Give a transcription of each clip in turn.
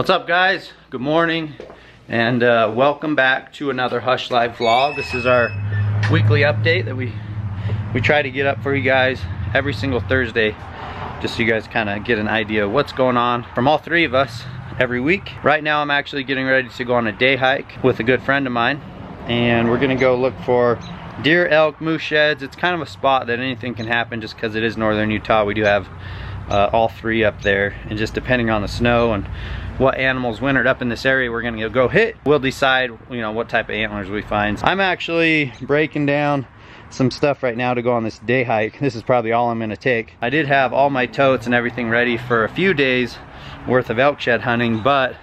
What's up, guys? Good morning, and welcome back to another Hushlife vlog. This is our weekly update that we try to get up for you guys every single Thursday, just so you guys kind of get an idea of what's going on from all three of us every week. Right now I'm actually getting ready to go on a day hike with a good friend of mine, and we're gonna go look for deer, elk, moose sheds. It's kind of a spot that anything can happen just because it is northern Utah. We do have all three up there, and just depending on the snow and what animals wintered up in this area we're gonna go hit, we'll decide, you know, what type of antlers we find. I'm actually breaking down some stuff right now to go on this day hike. This is probably all I'm gonna take. I did have all my totes and everything ready for a few days worth of elk shed hunting, but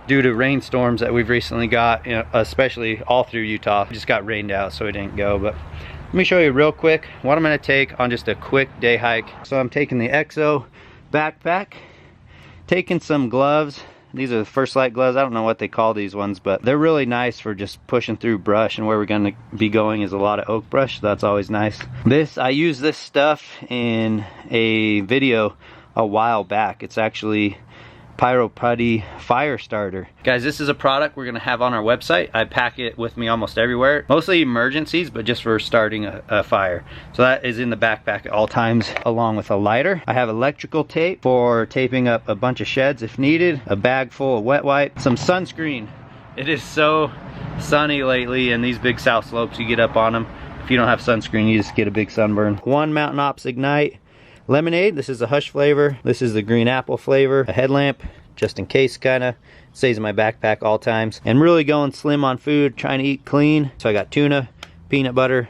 due to rainstorms that we've recently got, you know, especially all through Utah, it just got rained out, so it didn't go. But let me show you real quick what I'm gonna take on just a quick day hike. So I'm taking the XO backpack, taking some gloves. These are the First Lite gloves. I don't know what they call these ones, but they're really nice for just pushing through brush, and where we're gonna be going is a lot of oak brush, so that's always nice. I used this stuff in a video a while back. It's actually Pyro Putty fire starter. Guys, this is a product we're gonna have on our website. I pack it with me almost everywhere, mostly emergencies, but just for starting a fire. So that is in the backpack at all times, along with a lighter. I have electrical tape for taping up a bunch of sheds if needed, a bag full of wet wipe, some sunscreen. It is so sunny lately, and these big south slopes, you get up on them, if you don't have sunscreen, you just get a big sunburn. One Mountain Ops Ignite lemonade. This is a Hush flavor. This is the green apple flavor. A headlamp, just in case, kind of stays in my backpack all times. And really going slim on food, trying to eat clean. So I got tuna, peanut butter,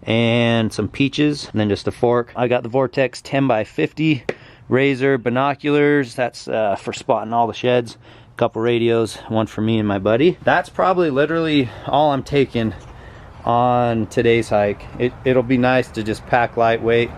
and some peaches, and then just a fork. I got the Vortex 10x50 razor binoculars. That's for spotting all the sheds. A couple radios, one for me and my buddy. That's probably literally all I'm taking on today's hike. It'll be nice to just pack lightweight,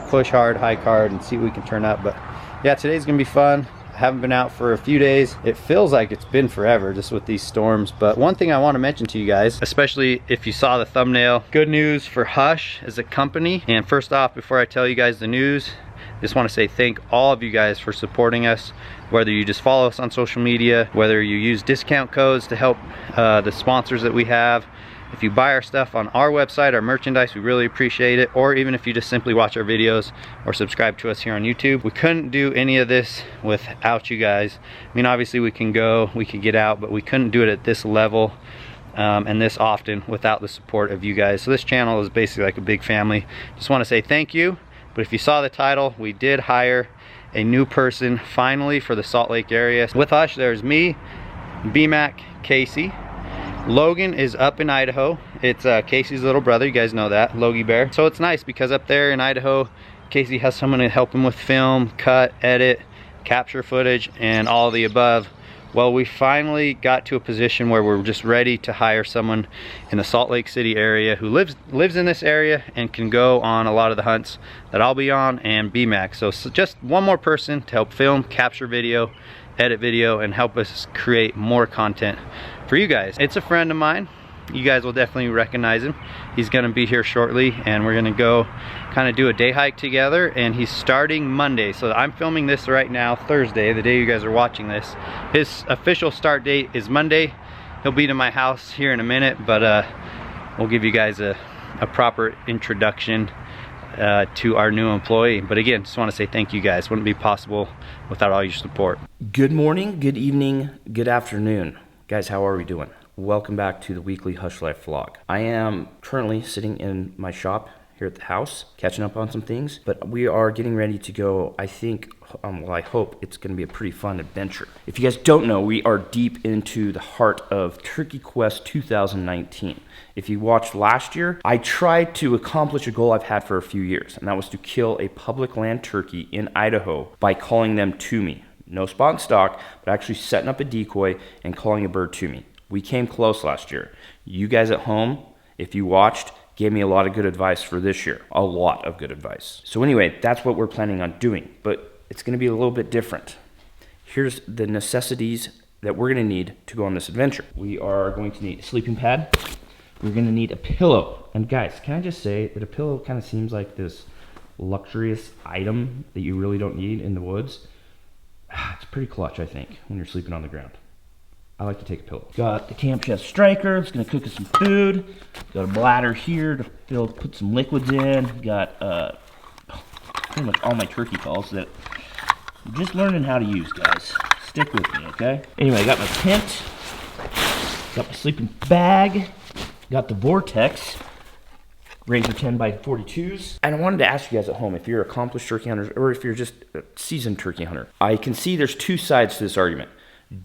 push hard, hike hard, and see what we can turn up. But yeah, today's gonna be fun. I haven't been out for a few days. It feels like it's been forever just with these storms. But one thing I want to mention to you guys, especially if you saw the thumbnail, good news for Hush as a company. And first off, before I tell you guys the news, I just want to say thank all of you guys for supporting us, whether you just follow us on social media, whether you use discount codes to help the sponsors that we have. If you buy our stuff on our website, our merchandise, we really appreciate it. Or even if you just simply watch our videos or subscribe to us here on YouTube. We couldn't do any of this without you guys. I mean, obviously we can get out, but we couldn't do it at this level and this often without the support of you guys. So this channel is basically like a big family. Just want to say thank you. But if you saw the title, we did hire a new person finally for the Salt Lake area. With Hush, there's me, Bmack, Casey. Logan is up in Idaho. It's Casey's little brother, you guys know that, Logie Bear. So it's nice because up there in Idaho, Casey has someone to help him with film, cut, edit, capture footage, and all of the above. Well, we finally got to a position where we're just ready to hire someone in the Salt Lake City area who lives in this area and can go on a lot of the hunts that I'll be on, and Bmack. So just one more person to help film, capture video, edit video, and help us create more content for you guys. It's a friend of mine. You guys will definitely recognize him. He's gonna be here shortly, and we're gonna go kind of do a day hike together, and he's starting Monday. So I'm filming this right now, Thursday, the day you guys are watching this. His official start date is Monday. He'll be to my house here in a minute, but we'll give you guys a proper introduction to our new employee. But again, just want to say thank you guys. Wouldn't be possible without all your support. Good morning, good evening, good afternoon. Guys, how are we doing? Welcome back to the weekly Hushlife vlog. I am currently sitting in my shop here at the house, catching up on some things, but we are getting ready to go. I think, well, I hope it's going to be a pretty fun adventure. If you guys don't know, we are deep into the heart of Turkey Quest 2019. If you watched last year, I tried to accomplish a goal I've had for a few years, and that was to kill a public land turkey in Idaho by calling them to me. No spot and stock, but actually setting up a decoy and calling a bird to me. We came close last year. You guys at home, if you watched, gave me a lot of good advice for this year. A lot of good advice. So anyway, that's what we're planning on doing, but it's going to be a little bit different. Here's the necessities that we're going to need to go on this adventure. We are going to need a sleeping pad. We're going to need a pillow. And guys, can I just say that a pillow kind of seems like this luxurious item that you really don't need in the woods? It's pretty clutch, I think, when you're sleeping on the ground. I like to take a pillow. Got the Camp Chef Striker. It's gonna cook us some food. Got a bladder here to put some liquids in. Got pretty much all my turkey calls that I'm just learning how to use, guys. Stick with me, okay? Anyway, I got my tent. Got my sleeping bag. Got the Vortex. Razor 10x42s. And I wanted to ask you guys at home, if you're accomplished turkey hunters or if you're just a seasoned turkey hunter, I can see there's two sides to this argument.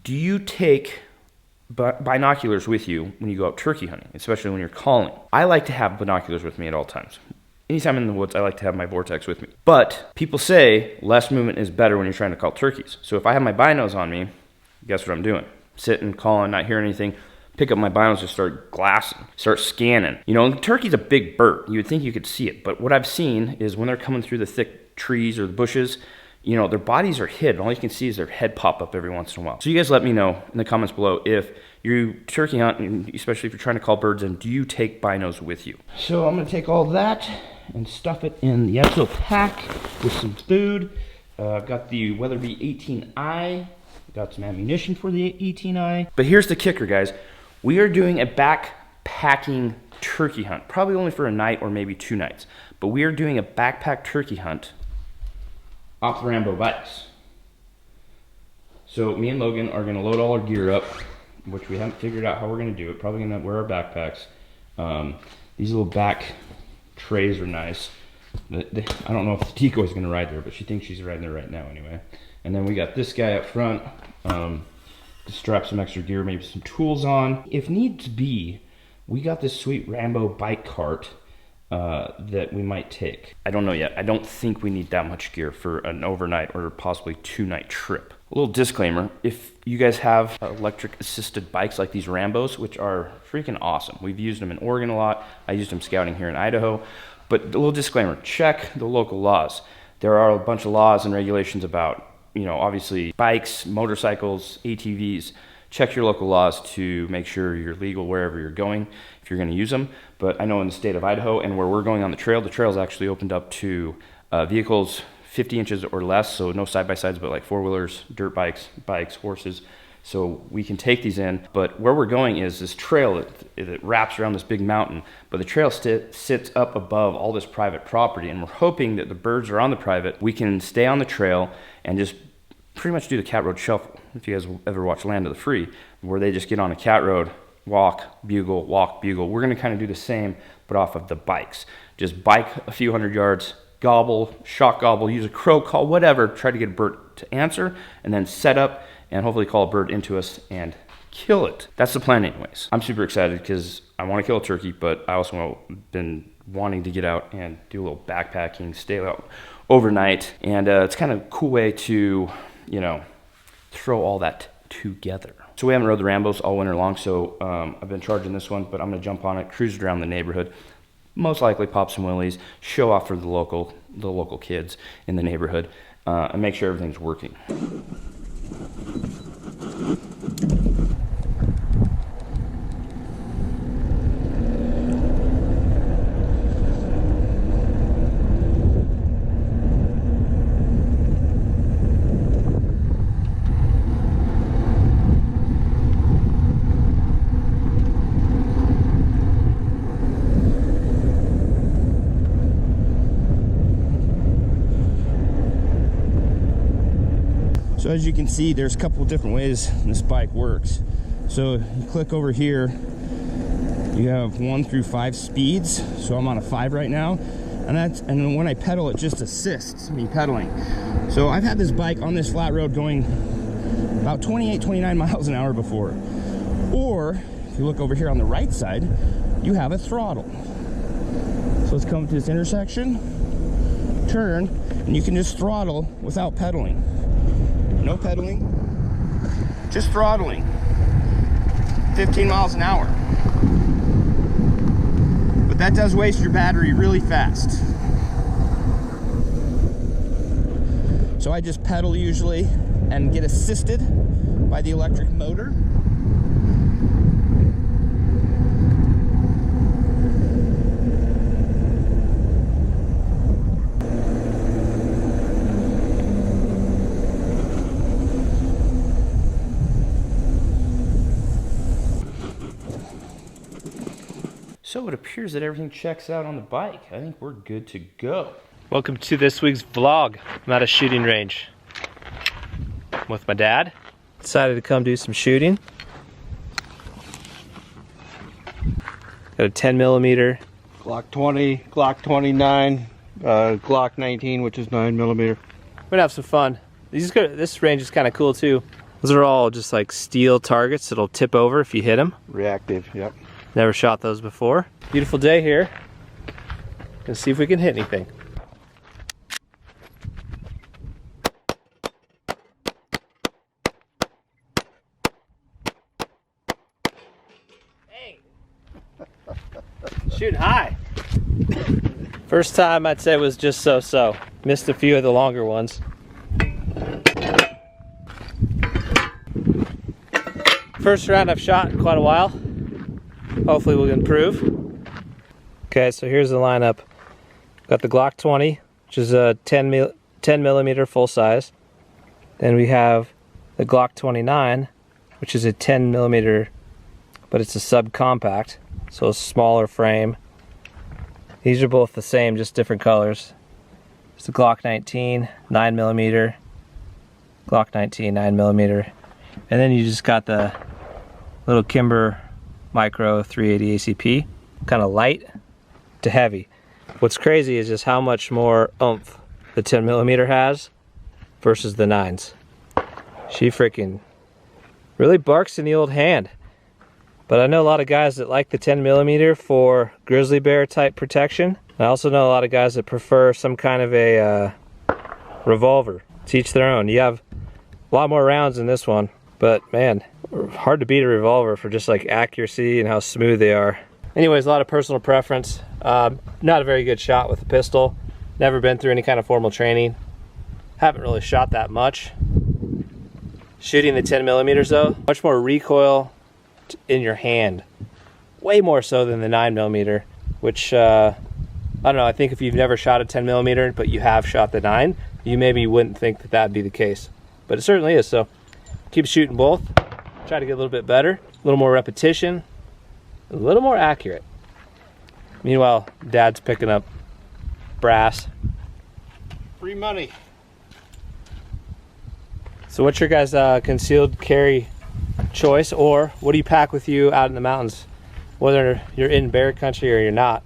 Do you take binoculars with you when you go out turkey hunting, especially when you're calling? I like to have binoculars with me at all times. Anytime in the woods, I like to have my Vortex with me. But people say less movement is better when you're trying to call turkeys. So if I have my binos on me, guess what I'm doing? Sitting, calling, not hearing anything. Pick up my binos and start glassing, start scanning. You know, turkey's a big bird. You would think you could see it, but what I've seen is when they're coming through the thick trees or the bushes, you know, their bodies are hid. All you can see is their head pop up every once in a while. So you guys let me know in the comments below if you turkey hunt, and especially if you're trying to call birds in, do you take binos with you? So I'm gonna take all that and stuff it in the Exo pack with some food. I've got the Weatherby 18i. Got some ammunition for the 18i. But here's the kicker, guys. We are doing a backpacking turkey hunt, probably only for a night or maybe 2 nights. But we are doing a backpack turkey hunt off the Rambo bikes. So me and Logan are gonna load all our gear up, which we haven't figured out how we're gonna do it. Probably gonna wear our backpacks. These little back trays are nice. I don't know if the decoy's gonna ride there, but she thinks she's riding there right now anyway. And then we got this guy up front. To strap some extra gear, maybe some tools on. If needs be, we got this sweet Rambo bike cart that we might take. I don't know yet. I don't think we need that much gear for an overnight or possibly 2-night trip. A little disclaimer, if you guys have electric assisted bikes like these Rambos, which are freaking awesome. We've used them in Oregon a lot. I used them scouting here in Idaho. But a little disclaimer, check the local laws. There are a bunch of laws and regulations about, you know, obviously bikes, motorcycles, ATVs. Check your local laws to make sure you're legal wherever you're going if you're going to use them. But I know in the state of Idaho and where we're going on the trail's actually opened up to vehicles 50 inches or less, so no side-by-sides, but like 4-wheelers, dirt bikes, horses. So we can take these in, but where we're going is this trail that wraps around this big mountain, but the trail sits up above all this private property, and we're hoping that the birds are on the private. We can stay on the trail and just pretty much do the cat road shuffle. If you guys ever watch Land of the Free, where they just get on a cat road, walk, bugle, we're gonna kind of do the same, but off of the bikes. Just bike a few hundred yards, gobble, shock gobble, use a crow call, whatever, try to get a bird to answer, and then set up and hopefully call a bird into us and kill it. That's the plan anyways. I'm super excited because I want to kill a turkey, but I also been wanting to get out and do a little backpacking, stay out overnight, and it's kind of a cool way to, you know, throw all that together. So we haven't rode the Rambos all winter long, so I've been charging this one, but I'm gonna jump on it, cruise it around the neighborhood, most likely pop some wheelies, show off for the local kids in the neighborhood, and make sure everything's working. So as you can see, there's a couple of different ways this bike works. So you click over here, you have 1 through 5 speeds. So I'm on a 5 right now, and when I pedal, it just assists me pedaling. So I've had this bike on this flat road going about 28, 29 miles an hour before. Or if you look over here on the right side, you have a throttle. So let's come to this intersection, turn, and you can just throttle without pedaling. No pedaling, just throttling, 15 miles an hour. But that does waste your battery really fast. So I just pedal usually and get assisted by the electric motor. So it appears that everything checks out on the bike. I think we're good to go. Welcome to this week's vlog. I'm at a shooting range with my dad. Decided to come do some shooting. Got a 10mm. Glock 20, Glock 29, Glock 19, which is 9mm. We're gonna have some fun. This range is kind of cool too. Those are all just like steel targets that'll tip over if you hit them. Reactive, yep. Never shot those before. Beautiful day here. Gonna see if we can hit anything. Hey! Shooting high. First time I'd say was just so-so. Missed a few of the longer ones. First round I've shot in quite a while. Hopefully we'll improve. Okay, so here's the lineup. Got the Glock 20, which is a 10mm full size. Then we have the Glock 29, which is a 10mm, but it's a subcompact, so a smaller frame. These are both the same, just different colors. It's the Glock 19, 9mm, Glock 19, 9mm. And then you just got the little Kimber Micro 380 ACP, kind of light to heavy. What's crazy is just how much more oomph the 10mm has versus the 9s. She freaking really barks in the old hand. But I know a lot of guys that like the 10mm for grizzly bear type protection. I also know a lot of guys that prefer some kind of a revolver. To each their own. You have a lot more rounds in this one, but man, hard to beat a revolver for just like accuracy and how smooth they are. Anyways, a lot of personal preference. Not a very good shot with a pistol. Never been through any kind of formal training. Haven't really shot that much. Shooting the 10mm though, much more recoil in your hand. Way more so than the 9mm, which I don't know, I think if you've never shot a 10mm but you have shot the 9, you maybe wouldn't think that that'd be the case. But it certainly is, so keep shooting both. Try to get a little bit better, a little more repetition, a little more accurate. Meanwhile, Dad's picking up brass. Free money. So what's your guys' concealed carry choice, or what do you pack with you out in the mountains? Whether you're in bear country or you're not,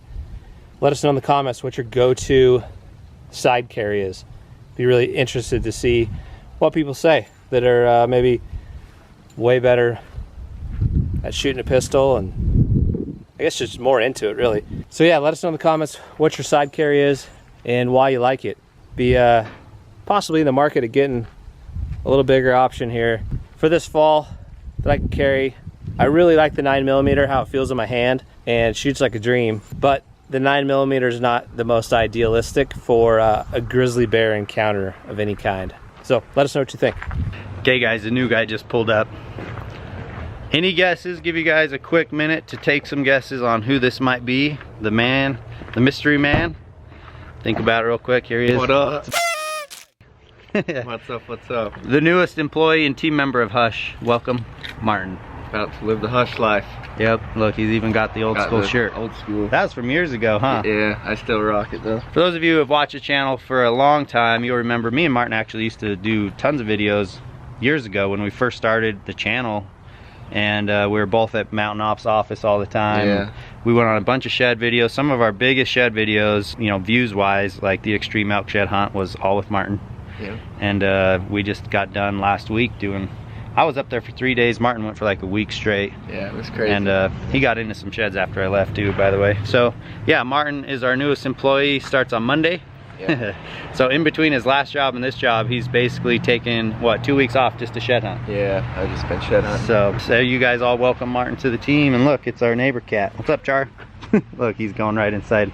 let us know in the comments what your go-to side carry is. Be really interested to see what people say that are maybe way better at shooting a pistol, and I guess just more into it really. So yeah, let us know in the comments what your side carry is and why you like it. Be possibly in the market of getting a little bigger option here for this fall that I can carry. I really like the 9mm, how it feels in my hand and shoots like a dream, but the 9mm is not the most idealistic for a grizzly bear encounter of any kind. So let us know what you think. Okay guys, the new guy just pulled up. Any guesses? Give you guys a quick minute to take some guesses on who this might be. The man, the mystery man. Think about it real quick. Here he is. What up? What's up, what's up? The newest employee and team member of Hush. Welcome, Martin. About to live the Hush life. Yep, look, he's even got the old school shirt. Old school. That was from years ago, huh? Yeah, I still rock it though. For those of you who have watched the channel for a long time, you'll remember me and Martin actually used to do tons of videos years ago when we first started the channel, and we were both at Mountain Ops office all the time. Yeah. We went on a bunch of shed videos. Some of our biggest shed videos, you know, views wise, like the extreme elk shed hunt, was all with Martin. Yeah. And we just got done last week doing, I was up there for 3 days. Martin went for like a week straight. Yeah, it was crazy. And he got into some sheds after I left too, by the way. So yeah, Martin is our newest employee, starts on Monday. Yeah. So in between his last job and this job, he's basically taken, what, 2 weeks off just to shed hunt. Yeah, I just been shed hunting. So you guys all welcome Martin to the team, and look, it's our neighbor cat. What's up, Char? Look, he's going right inside.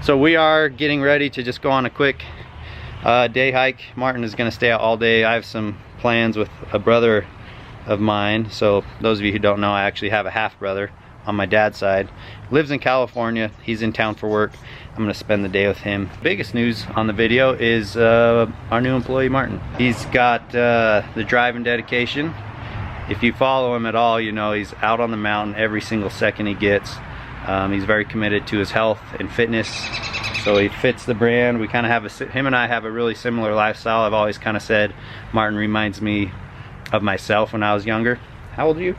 So we are getting ready to just go on a quick day hike. Martin is gonna stay out all day. I have some plans with a brother of mine. So those of you who don't know, I actually have a half brother on my dad's side. Lives in California. He's in town for work. I'm gonna spend the day with him. Biggest news on the video is our new employee, Martin. He's got the drive and dedication. If you follow him at all, you know he's out on the mountain every single second he gets. He's very committed to his health and fitness, so he fits the brand. We kind of have him and I have a really similar lifestyle. I've always kind of said Martin reminds me of myself when I was younger. How old are you?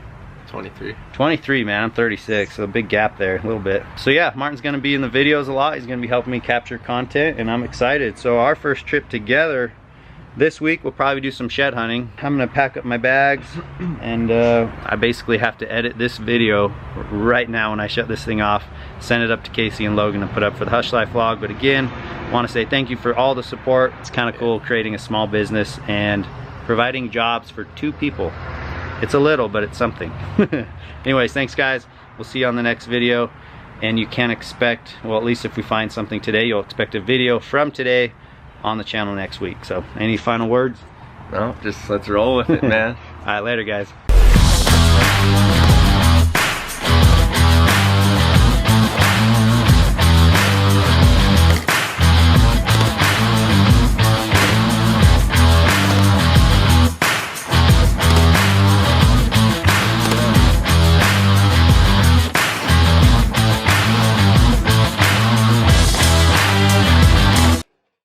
23. 23, man. I'm 36, so a big gap there, a little bit. So yeah, Martin's gonna be in the videos a lot. He's gonna be helping me capture content, and I'm excited. So our first trip together this week, we'll probably do some shed hunting. I'm gonna pack up my bags, and I basically have to edit this video right now when I shut this thing off, send it up to Casey and Logan to put up for the Hushlife vlog. But again, I want to say thank you for all the support. It's kind of cool creating a small business and providing jobs for 2 people. It's a little, but it's something. Anyways, thanks guys. We'll see you on the next video. And you can expect, well, at least if we find something today, you'll expect a video from today on the channel next week. So any final words? No, just let's roll with it, man. All right, later guys.